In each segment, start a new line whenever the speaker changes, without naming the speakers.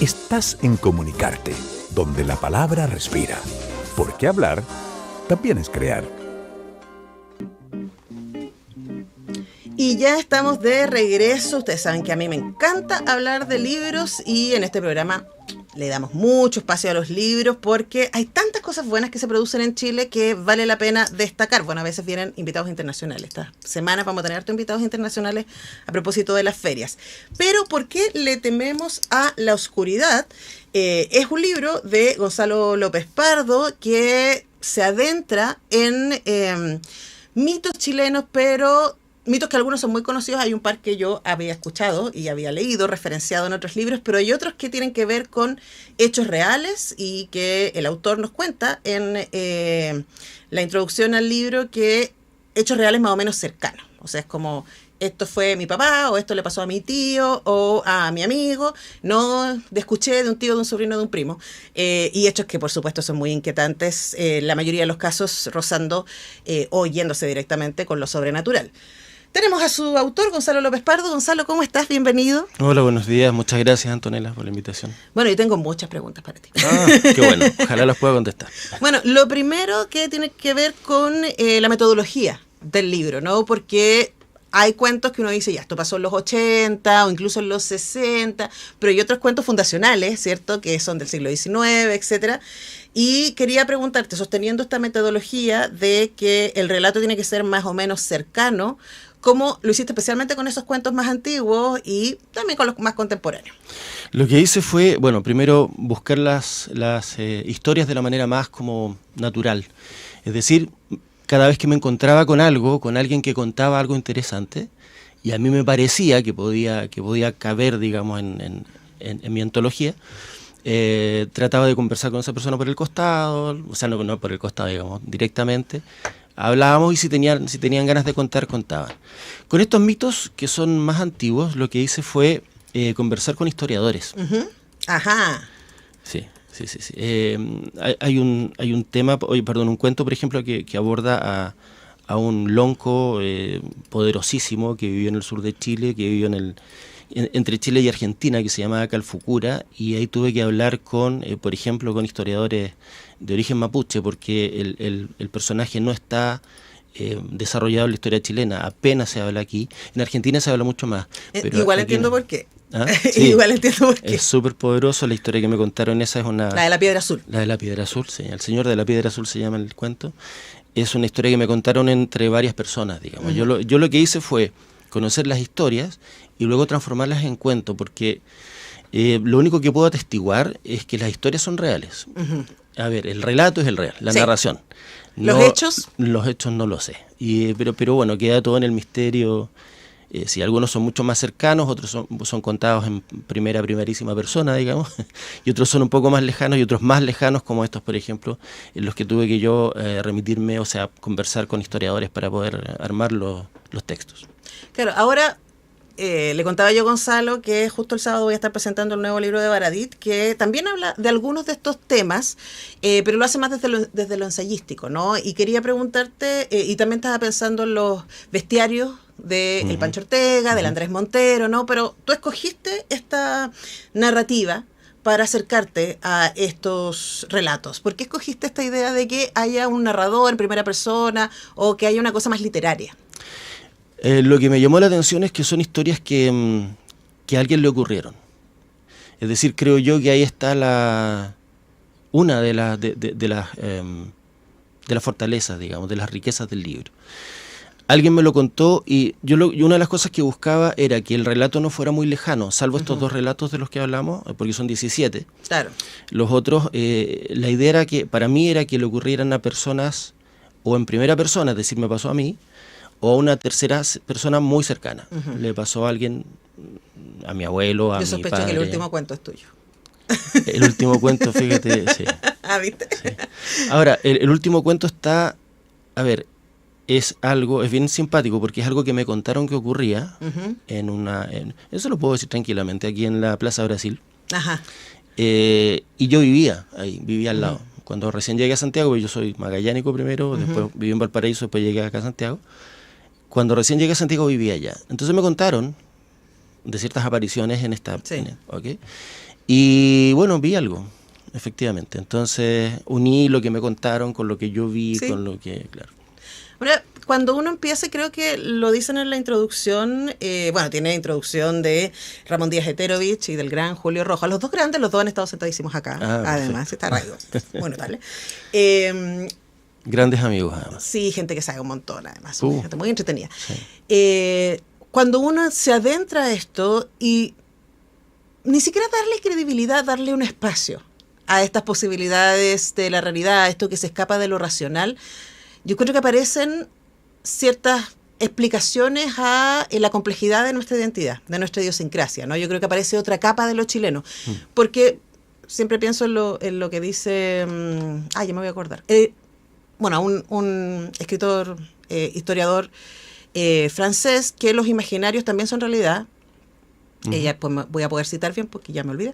Estás en Comunicarte, donde la palabra respira. Porque hablar también es crear.
Y ya estamos de regreso. Ustedes saben que a mí me encanta hablar de libros y en este programa le damos mucho espacio a los libros porque hay tantas cosas buenas que se producen en Chile que vale la pena destacar. Bueno, a veces vienen invitados internacionales. Esta semana vamos a tener hartos invitados internacionales a propósito de las ferias. Pero ¿por qué le tememos a la oscuridad? Es un libro de Gonzalo López Pardo que se adentra en mitos chilenos, pero mitos que algunos son muy conocidos. Hay un par que yo había escuchado y había leído, referenciado en otros libros, pero hay otros que tienen que ver con hechos reales y que el autor nos cuenta en la introducción al libro que hechos reales más o menos cercanos. O sea, es como, esto fue mi papá, o esto le pasó a mi tío, o a mi amigo, no escuché de un tío, de un sobrino, de un primo. Y hechos que, por supuesto, son muy inquietantes, la mayoría de los casos rozando o yéndose directamente con lo sobrenatural. Tenemos a su autor, Gonzalo López Pardo. Gonzalo, ¿cómo estás? Bienvenido.
Hola, buenos días. Muchas gracias, Antonella, por la invitación.
Bueno, yo tengo muchas preguntas para ti.
Ah, qué bueno. Ojalá las pueda contestar.
Bueno, lo primero que tiene que ver con la metodología del libro, ¿no? Porque hay cuentos que uno dice, ya, esto pasó en los 80 o incluso en los 60, pero hay otros cuentos fundacionales, ¿cierto?, que son del siglo XIX, etcétera. Y quería preguntarte, sosteniendo esta metodología de que el relato tiene que ser más o menos cercano, ¿cómo lo hiciste especialmente con esos cuentos más antiguos y también con los más contemporáneos?
Lo que hice fue, bueno, primero buscar las historias de la manera más como natural. Es decir, cada vez que me encontraba con algo, con alguien que contaba algo interesante, y a mí me parecía que podía caber, digamos, en mi antología, trataba de conversar con esa persona por el costado, o sea, no por el costado, digamos, directamente. Hablábamos y si tenían ganas de contar, contaban. Con estos mitos que son más antiguos, lo que hice fue conversar con historiadores.
Uh-huh. Ajá.
Sí. Hay un tema, un cuento, por ejemplo, que aborda a un lonco poderosísimo que vivió en el sur de Chile, que vivió entre Chile y Argentina, que se llamaba Calfucura, y ahí tuve que hablar por ejemplo, con historiadores de origen mapuche, porque el personaje no está desarrollado en la historia chilena, apenas se habla aquí. En Argentina se habla mucho más. Pero
igual entiendo por qué.
¿Ah? Sí,
igual entiendo por qué.
Es súper poderoso. La historia que me contaron, esa es una...
La de la Piedra Azul.
La de la Piedra Azul, sí. El Señor de la Piedra Azul se llama el cuento. Es una historia que me contaron entre varias personas, digamos. Uh-huh. Yo lo que hice fue conocer las historias y luego transformarlas en cuento, porque lo único que puedo atestiguar es que las historias son reales. Uh-huh. A ver, el relato es el real, la narración.
¿Los hechos?
Los hechos no lo sé. Pero bueno, queda todo en el misterio. Si algunos son mucho más cercanos, otros son contados en primerísima persona, digamos, y otros son un poco más lejanos y otros más lejanos, como estos, por ejemplo, en los que tuve que yo remitirme, o sea, conversar con historiadores para poder armar los textos.
Claro, ahora le contaba yo a Gonzalo que justo el sábado voy a estar presentando el nuevo libro de Baradit, que también habla de algunos de estos temas, pero lo hace más desde lo ensayístico, ¿no? Y quería preguntarte, y también estaba pensando en los bestiarios de el Pancho Ortega, del Andrés Montero, ¿no? Pero tú escogiste esta narrativa para acercarte a estos relatos. ¿Por qué escogiste esta idea de que haya un narrador en primera persona o que haya una cosa más literaria?
Lo que me llamó la atención es que son historias que a alguien le ocurrieron. Es decir, creo yo que ahí está una de las fortalezas, digamos, de las riquezas del libro. Alguien me lo contó y una de las cosas que buscaba era que el relato no fuera muy lejano, salvo estos dos relatos de los que hablamos, porque son 17.
Claro.
Los otros, la idea para mí era que le ocurrieran a personas o en primera persona, es decir, me pasó a mí, o a una tercera persona muy cercana. Uh-huh. Le pasó a alguien, a mi abuelo, a mi padre.
Yo sospecho que el último cuento es tuyo.
El último cuento, fíjate, sí.
Ah, ¿viste?
Sí. Ahora, el último cuento está, a ver, es bien simpático porque es algo que me contaron que ocurría eso lo puedo decir tranquilamente, aquí en la Plaza Brasil.
Ajá.
Y yo vivía al lado. Cuando recién llegué a Santiago, yo soy magallánico primero, después viví en Valparaíso, después llegué acá a Santiago. Cuando recién llegué a Santiago vivía allá. Entonces me contaron de ciertas apariciones en esta...
Sí.
¿Okay? Y bueno, vi algo, efectivamente. Entonces uní lo que me contaron con lo que yo vi,
Sí.
con lo que, claro.
Ahora, cuando uno empieza, creo que lo dicen en la introducción, bueno, tiene introducción de Ramón Díaz Heterovich y del gran Julio Rojas. Los dos grandes, los dos han estado sentadísimos acá, además, está radio. Muy notable.
Grandes amigos, además.
Sí, gente que sabe un montón, además. Gente muy entretenida.
Sí.
Cuando uno se adentra a esto y ni siquiera darle credibilidad, darle un espacio a estas posibilidades de la realidad, a esto que se escapa de lo racional, yo creo que aparecen ciertas explicaciones a la complejidad de nuestra identidad, de nuestra idiosincrasia, ¿no? Yo creo que aparece otra capa de lo chileno, porque siempre pienso en lo que dice, ya me voy a acordar, bueno, un escritor, historiador francés, que los imaginarios también son realidad. Ella, pues voy a poder citar bien porque ya me olvidé,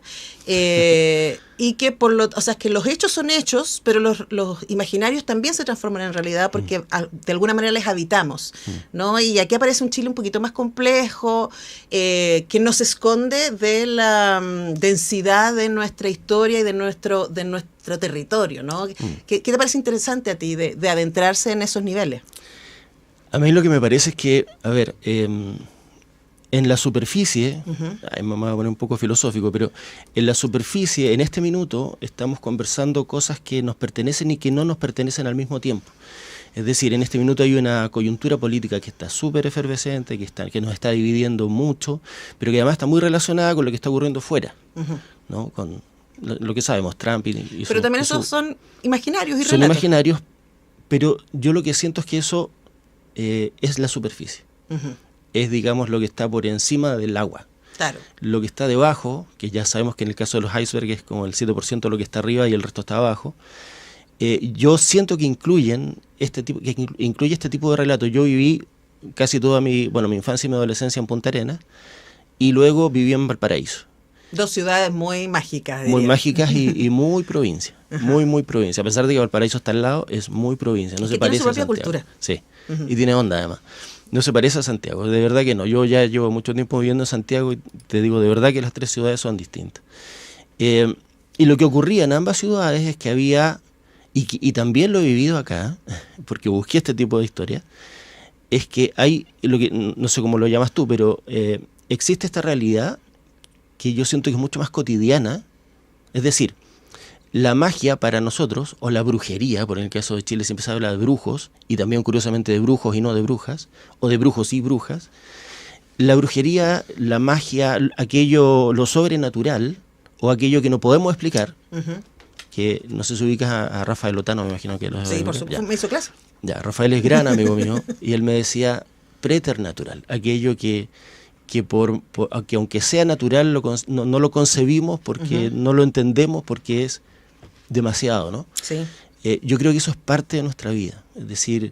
y que o sea, que los hechos son hechos, pero los imaginarios también se transforman en realidad porque de alguna manera les habitamos, ¿no? Y aquí aparece un Chile un poquito más complejo, que nos esconde de la densidad de nuestra historia y de nuestro territorio, ¿no? ¿Qué te parece interesante a ti de adentrarse en esos niveles?
A mí lo que me parece es que, a ver, en la superficie, me voy a poner un poco filosófico, pero en la superficie, en este minuto, estamos conversando cosas que nos pertenecen y que no nos pertenecen al mismo tiempo. Es decir, en este minuto hay una coyuntura política que está súper efervescente, que nos está dividiendo mucho, pero que además está muy relacionada con lo que está ocurriendo fuera, ¿no? Con lo que sabemos, Trump y
pero también esos son imaginarios y relatos.
Son imaginarios, pero yo lo que siento es que eso es la superficie. Es, digamos, lo que está por encima del agua.
Claro.
Lo que está debajo, que ya sabemos que en el caso de los icebergs es como el 7% de lo que está arriba y el resto está abajo, yo siento que incluye este tipo de relatos. Yo viví casi toda mi infancia y mi adolescencia en Punta Arenas, y luego viví en Valparaíso.
Dos ciudades muy mágicas.
Muy mágicas y muy provincia. Muy provincia. A pesar de que Valparaíso está al lado, es muy provincia. No se parece a Santiago. Tiene su propia cultura. Sí, y tiene onda además. No se parece a Santiago, de verdad que no. Yo ya llevo mucho tiempo viviendo en Santiago y te digo de verdad que las tres ciudades son distintas. Y lo que ocurría en ambas ciudades es que había, y también lo he vivido acá, porque busqué este tipo de historia, es que hay, lo que no sé cómo lo llamas tú, pero existe esta realidad que yo siento que es mucho más cotidiana. Es decir, la magia para nosotros, o la brujería, por el caso de Chile siempre se habla de brujos, y también curiosamente de brujos y no de brujas, o de brujos y brujas. La brujería, la magia, aquello, lo sobrenatural, o aquello que no podemos explicar, que no sé si ubicas a Rafael Otano, me imagino que lo
sí, por supuesto, me hizo clase.
Ya, Rafael es gran amigo mío, y él me decía preternatural, aquello que aunque sea natural, no lo concebimos porque no lo entendemos, porque es demasiado, ¿no?
Sí.
Yo creo que eso es parte de nuestra vida. Es decir,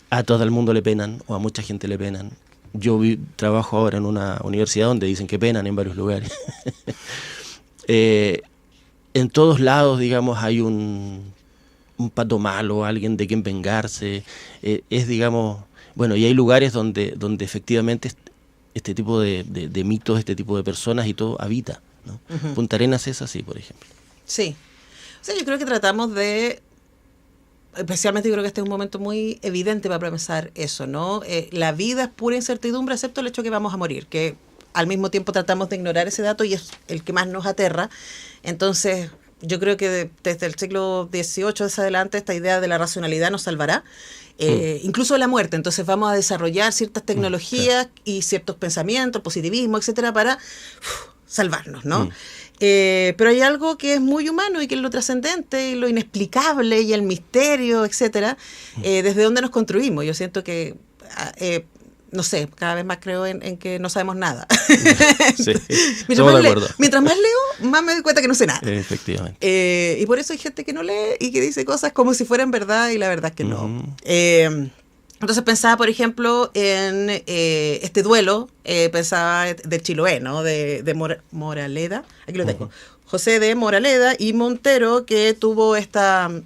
a todo el mundo le penan, o a mucha gente le penan. Yo trabajo ahora en una universidad donde dicen que penan en varios lugares. En todos lados, digamos, hay un pato malo, alguien de quien vengarse. Es, digamos, bueno, y hay lugares donde efectivamente este tipo de mitos, este tipo de personas y todo habita, ¿no? Punta Arenas es así, por ejemplo.
Sí. O sea, yo creo que tratamos de, especialmente yo creo que este es un momento muy evidente para pensar eso, ¿no? La vida es pura incertidumbre, excepto el hecho que vamos a morir, que al mismo tiempo tratamos de ignorar ese dato y es el que más nos aterra. Entonces, yo creo que desde el siglo XVIII hacia adelante esta idea de la racionalidad nos salvará, incluso de la muerte. Entonces vamos a desarrollar ciertas tecnologías y ciertos pensamientos, positivismo, etcétera, para salvarnos, ¿no? Pero hay algo que es muy humano y que es lo trascendente y lo inexplicable y el misterio, etcétera, desde donde nos construimos. Yo siento que, no sé, cada vez más creo en que no sabemos nada.
Sí,
mientras más leo, más me doy cuenta que no sé nada.
Efectivamente.
Y por eso hay gente que no lee y que dice cosas como si fueran verdad y la verdad es que no. Entonces pensaba, por ejemplo, en este duelo, pensaba de Chiloé, ¿no? De Moraleda, aquí lo tengo, José de Moraleda y Montero, que tuvo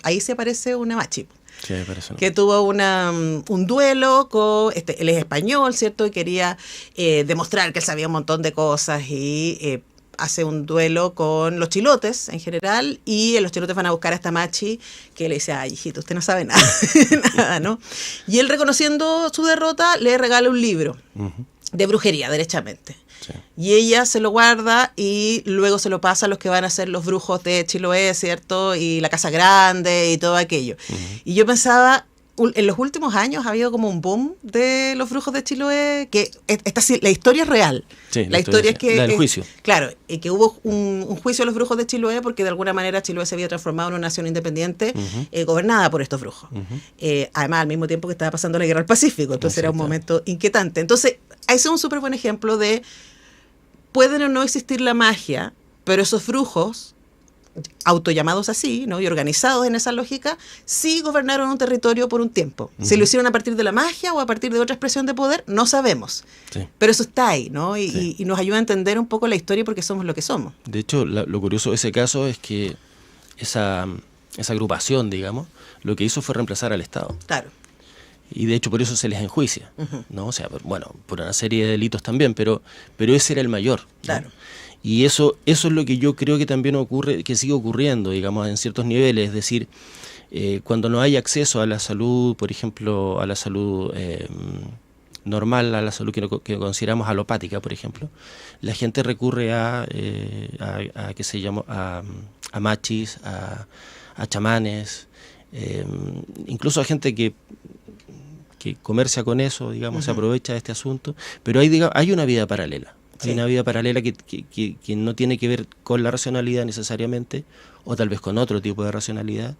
ahí se aparece una machi,
sí, parece, ¿no?
que tuvo un duelo con, él es español, ¿cierto? Y quería demostrar que él sabía un montón de cosas y hace un duelo con los chilotes en general, y los chilotes van a buscar a esta Machi, que le dice, ay, hijito, usted no sabe nada, nada, ¿no? Y él, reconociendo su derrota, le regala un libro de brujería, derechamente. Sí. Y ella se lo guarda y luego se lo pasa a los que van a ser los brujos de Chiloé, ¿cierto? Y la Casa Grande y todo aquello. Y yo pensaba, en los últimos años ha habido como un boom de los brujos de Chiloé, que la historia es real. Sí, la historia es que...
La del juicio.
Claro, y que hubo un juicio a los brujos de Chiloé porque de alguna manera Chiloé se había transformado en una nación independiente gobernada por estos brujos. Además, al mismo tiempo que estaba pasando la guerra del Pacífico, entonces era un momento inquietante. Entonces, ese es un súper buen ejemplo de pueden o no existir la magia, pero esos brujos autollamados así, ¿no? Y organizados en esa lógica, sí gobernaron un territorio por un tiempo. Si lo hicieron a partir de la magia o a partir de otra expresión de poder, no sabemos. Sí. Pero eso está ahí, ¿no? Y nos ayuda a entender un poco la historia porque somos lo que somos.
De hecho, lo curioso de ese caso es que esa agrupación, digamos, lo que hizo fue reemplazar al Estado.
Claro.
Y de hecho por eso se les enjuicia, ¿no? O sea, bueno, por una serie de delitos también, pero ese era el mayor, ¿no?
Claro.
Y eso es lo que yo creo que también ocurre, que sigue ocurriendo, digamos, en ciertos niveles. Es decir, cuando no hay acceso a la salud, por ejemplo, a la salud normal, a la salud que consideramos alopática, por ejemplo, la gente recurre a ¿qué se llama? A machis, a chamanes, incluso a gente que comercia con eso, digamos, se aprovecha de este asunto, pero hay una vida paralela. Hay una vida paralela que no tiene que ver con la racionalidad necesariamente, o tal vez con otro tipo de racionalidad,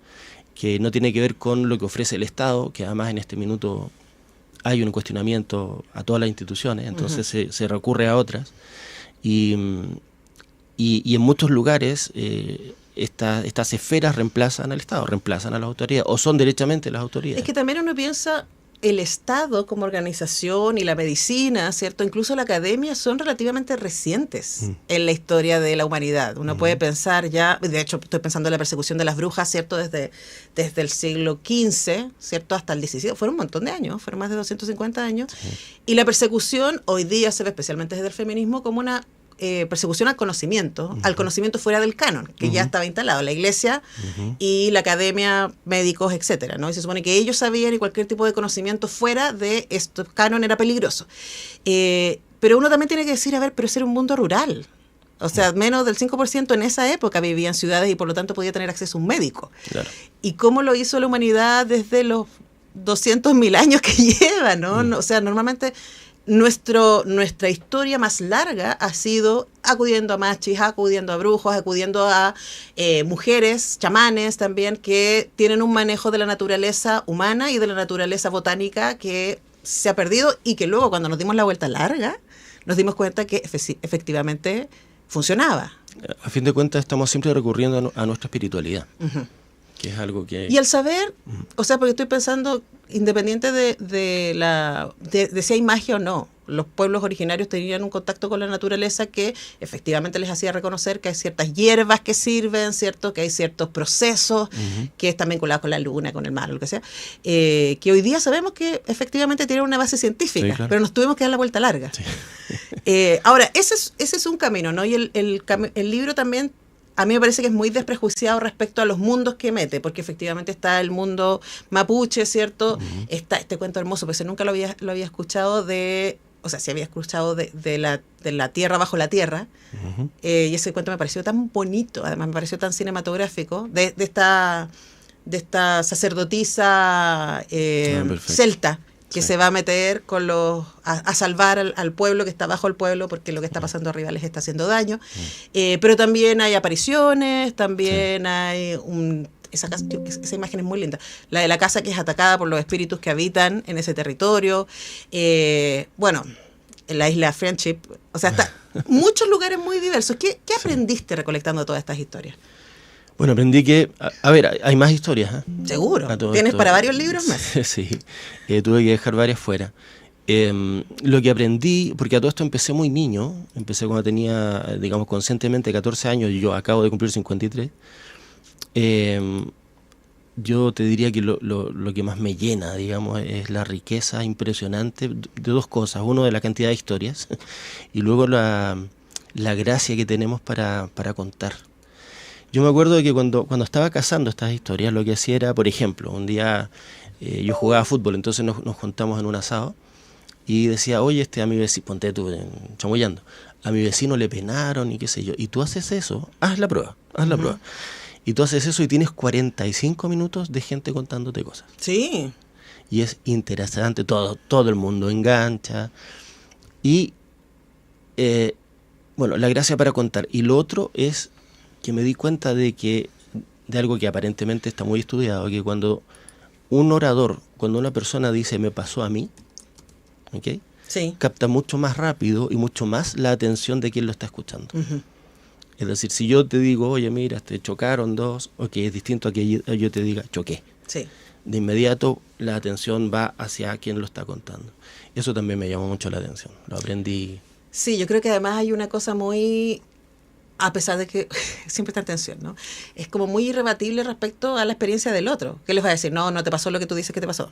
que no tiene que ver con lo que ofrece el Estado, que además en este minuto hay un cuestionamiento a todas las instituciones, entonces se recurre a otras. Y en muchos lugares estas esferas reemplazan al Estado, reemplazan a las autoridades, o son derechamente las autoridades.
Es que también uno piensa... El Estado como organización y la medicina, ¿cierto? Incluso la academia son relativamente recientes en la historia de la humanidad. Uno puede pensar ya, de hecho estoy pensando en la persecución de las brujas, ¿cierto? Desde el siglo XV, ¿cierto? Hasta el XVII, fueron un montón de años, fueron más de 250 años. Sí. Y la persecución hoy día se ve especialmente desde el feminismo como una persecución al conocimiento fuera del canon, que ya estaba instalado, la iglesia y la academia, médicos, etcétera, ¿no? Y se supone que ellos sabían y cualquier tipo de conocimiento fuera de estos canon era peligroso. Pero uno también tiene que decir, a ver, pero ese era un mundo rural. O sea, menos del 5% en esa época vivía en ciudades y por lo tanto podía tener acceso a un médico. Claro. ¿Y cómo lo hizo la humanidad desde los 200.000 años que lleva, ¿no? O sea, normalmente... Nuestra historia más larga ha sido acudiendo a machis, acudiendo a brujos, acudiendo a mujeres, chamanes también, que tienen un manejo de la naturaleza humana y de la naturaleza botánica que se ha perdido y que luego cuando nos dimos la vuelta larga nos dimos cuenta que efectivamente funcionaba.
A fin de cuentas estamos siempre recurriendo a nuestra espiritualidad. Que es algo que...
Y el saber, o sea, porque estoy pensando, independiente de si hay magia o no, los pueblos originarios tenían un contacto con la naturaleza que efectivamente les hacía reconocer que hay ciertas hierbas que sirven, ¿cierto? Que hay ciertos procesos que están vinculados con la luna, con el mar, lo que sea, que hoy día sabemos que efectivamente tienen una base científica, sí, claro. Pero nos tuvimos que dar la vuelta larga. Sí. Ahora, ese es un camino, ¿no? Y el libro también a mí me parece que es muy desprejuiciado respecto a los mundos que mete, porque efectivamente está el mundo mapuche, ¿cierto? Está este cuento hermoso, pero nunca lo había escuchado o sea, sí había escuchado de la tierra bajo la tierra, y ese cuento me pareció tan bonito, además me pareció tan cinematográfico, de esta sacerdotisa celta, que se va a meter con a salvar al pueblo que está bajo el pueblo, porque lo que está pasando arriba les está haciendo daño. Pero también hay apariciones, también hay esa imagen es muy linda, la de la casa que es atacada por los espíritus que habitan en ese territorio. Bueno, en la isla Friendship, o sea, hasta muchos lugares muy diversos. ¿Qué aprendiste recolectando todas estas historias?
Bueno, aprendí que, a ver, hay más historias.
Seguro. ¿Tienes para varios libros más?
Sí, tuve que dejar varias fuera. Lo que aprendí, porque a todo esto empecé muy niño, empecé cuando tenía, digamos, conscientemente 14 años, y yo acabo de cumplir 53. Yo te diría que lo que más me llena, digamos, es la riqueza impresionante de dos cosas. Uno, de la cantidad de historias, y luego la la gracia que tenemos para contar. Yo me acuerdo de que cuando estaba cazando estas historias, lo que hacía era, por ejemplo, un día yo jugaba fútbol, entonces nos juntamos en un asado y decía, oye, a mi vecino, ponte tú chamullando, a mi vecino le penaron y qué sé yo, y tú haces eso, haz la prueba. Y tú haces eso y tienes 45 minutos de gente contándote cosas.
Sí.
Y es interesante, todo el mundo engancha. Y, bueno, la gracia para contar. Y lo otro es que me di cuenta de algo que aparentemente está muy estudiado, que cuando un orador, cuando una persona dice me pasó a mí, ¿okay?
Sí.
Capta mucho más rápido y mucho más la atención de quien lo está escuchando.
Uh-huh.
Es decir, si yo te digo, oye, mira, te chocaron dos, ok, es distinto a que yo te diga, choqué.
Sí.
De inmediato la atención va hacia quien lo está contando. Eso también me llamó mucho la atención, lo aprendí.
Sí, yo creo que además hay una cosa muy... A pesar de que siempre está en tensión, ¿no? Es como muy irrebatible respecto a la experiencia del otro. ¿Qué les va a decir? No te pasó lo que tú dices que te pasó.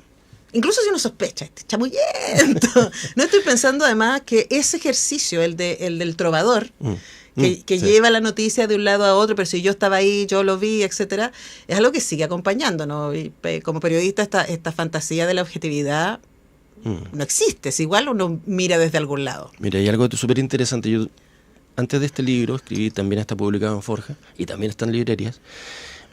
Incluso si uno sospecha, este chamullento. No estoy pensando además que ese ejercicio, el del trovador, que sí, lleva la noticia de un lado a otro, pero si yo estaba ahí, yo lo vi, etcétera, es algo que sigue acompañando, ¿no? Y como periodista esta fantasía de la objetividad no existe. Si igual uno mira desde algún lado.
Mira, hay algo súper interesante. Yo antes de este libro escribí, también está publicado en Forja y también está en librerías,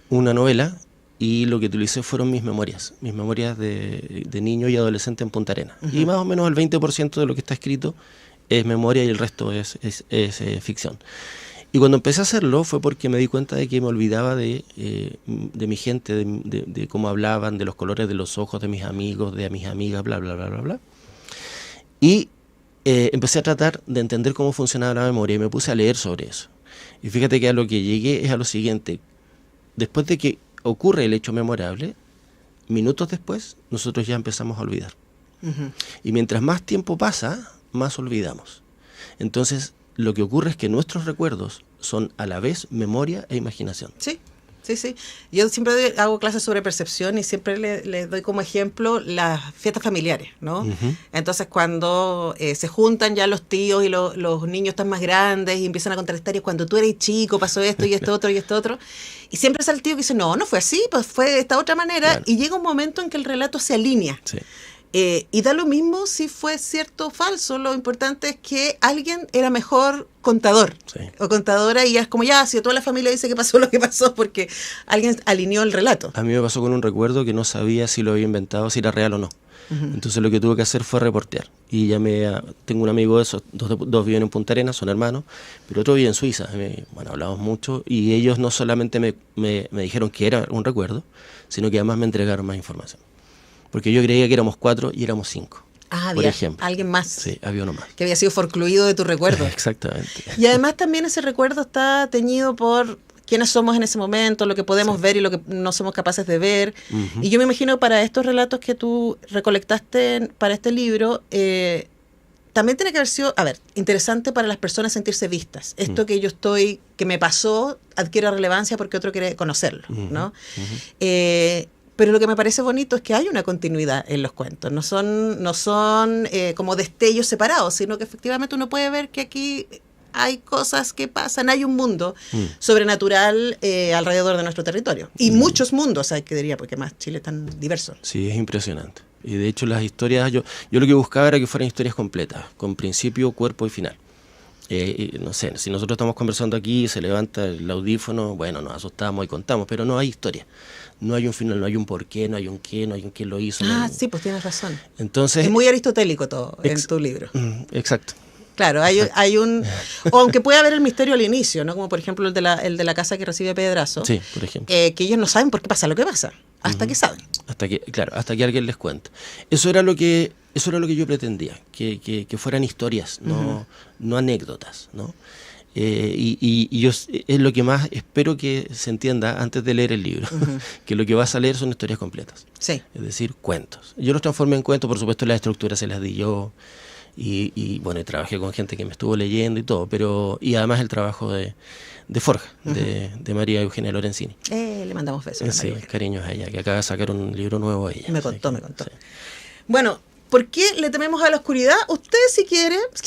una novela, y lo que utilicé fueron mis memorias de niño y adolescente en Punta Arenas. Uh-huh. Y más o menos el 20% de lo que está escrito es memoria y el resto es ficción. Y cuando empecé a hacerlo fue porque me di cuenta de que me olvidaba de mi gente, de cómo hablaban, de los colores de los ojos de mis amigos, de mis amigas, bla, bla, bla, bla, bla. Y empecé a tratar de entender cómo funcionaba la memoria y me puse a leer sobre eso. Y fíjate que a lo que llegué es a lo siguiente. Después de que ocurre el hecho memorable, minutos después, nosotros ya empezamos a olvidar. Uh-huh. Y mientras más tiempo pasa, más olvidamos. Entonces, lo que ocurre es que nuestros recuerdos son a la vez memoria e imaginación.
Sí. Sí. Yo siempre hago clases sobre percepción y siempre les doy como ejemplo las fiestas familiares, ¿no? Uh-huh. Entonces, cuando se juntan ya los tíos y los niños están más grandes y empiezan a contar historias, cuando tú eres chico pasó esto y esto otro y esto otro, y siempre sale el tío que dice, no fue así, pues fue de esta otra manera, claro. Y llega un momento en que el relato se alinea. Sí. Y da lo mismo si fue cierto o falso, lo importante es que alguien era mejor contador, sí, o contadora, y es como ya, si toda la familia dice que pasó lo que pasó porque alguien alineó el relato.
A mí me pasó con un recuerdo que no sabía si lo había inventado, si era real o no. Uh-huh. Entonces lo que tuve que hacer fue reportear. Y tengo un amigo de esos, dos viven en Punta Arenas, son hermanos, pero otro vive en Suiza. Hablamos mucho y ellos no solamente me dijeron que era un recuerdo, sino que además me entregaron más información. Porque yo creía que éramos 4 y éramos 5.
Ah,
por ejemplo.
Alguien más.
Sí, había uno más.
Que había sido forcluido de tu recuerdo.
Exactamente.
Y además también ese recuerdo está teñido por quiénes somos en ese momento, lo que podemos sí ver y lo que no somos capaces de ver. Uh-huh. Y yo me imagino para estos relatos que tú recolectaste para este libro, también tiene que haber sido, interesante para las personas sentirse vistas. Esto que me pasó adquiere relevancia porque otro quiere conocerlo, ¿no? Uh-huh. Pero lo que me parece bonito es que hay una continuidad en los cuentos. No son como destellos separados, sino que efectivamente uno puede ver que aquí hay cosas que pasan, hay un mundo sobrenatural alrededor de nuestro territorio. Y muchos mundos, hay que diría, porque más Chile es tan diverso.
Sí, es impresionante. Y de hecho las historias, yo lo que buscaba era que fueran historias completas, con principio, cuerpo y final. No sé, si nosotros estamos conversando aquí, se levanta el audífono, bueno, nos asustamos y contamos, pero no hay historia. No hay un final, no hay un porqué, no hay un qué, no hay un quién lo hizo.
Sí, pues tienes razón.
Entonces,
es muy aristotélico todo en tu libro.
Exacto.
Claro, hay un... O aunque puede haber el misterio al inicio, ¿no? Como por ejemplo el de la casa que recibe pedrazo.
Sí, por ejemplo.
Que ellos no saben por qué pasa lo que pasa, hasta que saben.
Hasta que alguien les cuenta. Eso era lo que yo pretendía, que fueran historias, no anécdotas, ¿no? Y yo es lo que más espero que se entienda antes de leer el libro, que lo que vas a leer son historias completas,
sí.
Es decir, cuentos. Yo los transformé en cuentos, por supuesto las estructuras se las di yo, y bueno, trabajé con gente que me estuvo leyendo y todo, y además el trabajo de Forja, de María Eugenia Lorenzini.
Le mandamos besos.
Sí, cariños a ella, que acaba de sacar un libro nuevo a ella.
Me contó.
Sí.
Bueno, ¿Por qué le tememos a la oscuridad? Usted si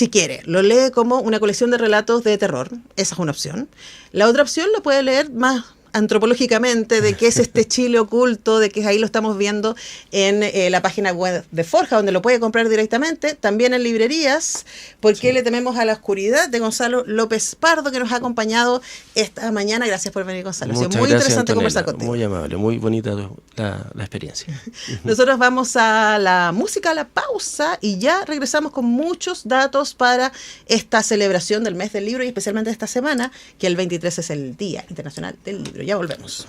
quiere, lo lee como una colección de relatos de terror. Esa es una opción. La otra opción lo puede leer más antropológicamente, de qué es este Chile oculto, de que ahí lo estamos viendo en la página web de Forja, donde lo puede comprar directamente, también en librerías. ¿Por qué le tememos a la oscuridad? De Gonzalo López Pardo, que nos ha acompañado esta mañana. Gracias por venir, Gonzalo. Ha sido muy interesante, Antonella, conversar contigo.
Muy amable, muy bonita la experiencia.
Nosotros vamos a la música, a la pausa, y ya regresamos con muchos datos para esta celebración del mes del libro, y especialmente esta semana, que el 23 es el Día Internacional del Libro. Ya volvemos.